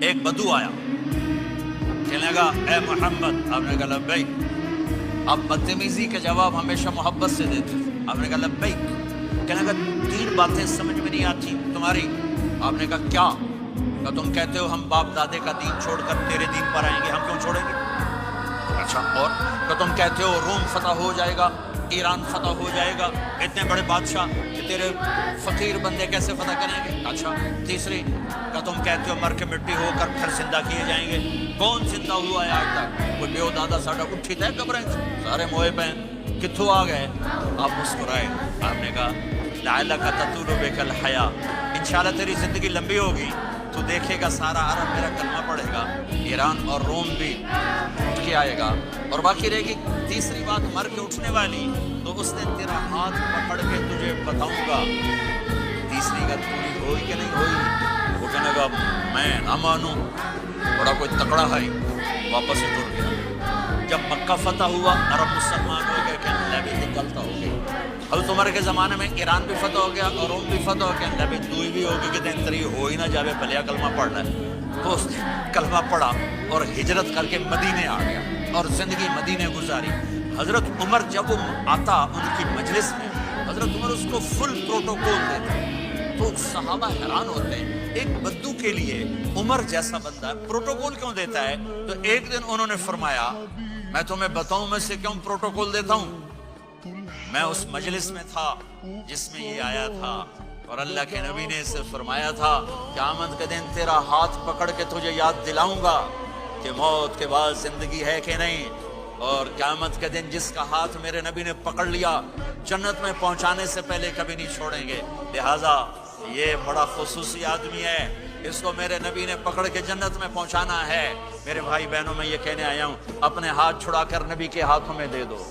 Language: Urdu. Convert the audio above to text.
ایک بدو آیا، کہنے لگا اے محمد، آپ نے کہا لبیک. آپ بدتمیزی کا جواب ہمیشہ محبت سے دیتے تھے. آپ نے کہا لبیک. کہنے لگا 3 باتیں سمجھ میں نہیں آتی تمہاری. آپ نے کہا کیا؟ کہ تم کہتے ہو ہم باپ دادے کا دین چھوڑ کر تیرے دین پر آئیں گے، ہم کیوں چھوڑیں گے؟ اچھا، اور کہ تم کہتے ہو روم فتح ہو جائے گا، ایران فتح ہو جائے گا، اتنے بڑے بادشاہ کہ تیرے فقیر بندے کیسے فتح کریں گے؟ اچھا. تیسری کہ تم کہتے ہو مر کے مٹی ہو کر پھر زندہ کیے جائیں گے. کون زندہ ہوا ہے آج تک؟ کوئی بیو دادا ساڈا اٹھی تے قبریں سارے موئے پہ کتھوں آ گئے؟ آپ مسکرائے. آپ نے کہا لعلک تطول بک الحیا، انشاءاللہ تیری زندگی لمبی ہوگی، تو دیکھے گا سارا عرب میرا کلمہ پڑھے گا، ایران اور روم بھی اٹھ کے آئے گا. اور باقی رہے گی تیسری بات مر کے اٹھنے والی، تو اس نے تیرا ہاتھ پکڑ کے تجھے بتاؤں گا. تیسری کا پوری ہوئی کہ نہیں ہوئی؟ وہ کہنے لگا میں نہ مانوں، بڑا کوئی تکڑا ہے. واپس سے ٹر گیا. جب مکہ فتح ہوا، عرب مسلمان ہو گئے، کہنے لگے بھی غلط ہو گئی. حضرت عمر کے زمانے میں ایران بھی فتح ہو گیا اور روم بھی فتح ہو گیا. نبی دوئی بھی ہوگی کہ دن تری ہو ہی نہ جاوے بلیا کلمہ پڑھ لے. تو اس نے کلمہ پڑھا اور ہجرت کر کے مدینے آ گیا اور زندگی مدینے گزاری. حضرت عمر جب وہ آتا ان کی مجلس میں، حضرت عمر اس کو فل پروٹوکول دیتے. تو صحابہ حیران ہوتے ہیں، ایک بدو کے لیے عمر جیسا بندہ پروٹوکول کیوں دیتا ہے؟ تو ایک دن انہوں نے فرمایا میں تمہیں بتاؤں میں سے کیوں پروٹوکول دیتا ہوں. میں اس مجلس میں تھا جس میں یہ آیا تھا، اور اللہ کے نبی نے اسے فرمایا تھا قیامت کے دن تیرا ہاتھ پکڑ کے تجھے یاد دلاؤں گا کہ موت کے بعد زندگی ہے کہ نہیں. اور قیامت کے دن جس کا ہاتھ میرے نبی نے پکڑ لیا جنت میں پہنچانے سے پہلے کبھی نہیں چھوڑیں گے. لہٰذا یہ بڑا خصوصی آدمی ہے، اس کو میرے نبی نے پکڑ کے جنت میں پہنچانا ہے. میرے بھائی بہنوں میں یہ کہنے آیا ہوں، اپنے ہاتھ چھڑا کر نبی کے ہاتھوں میں دے دو.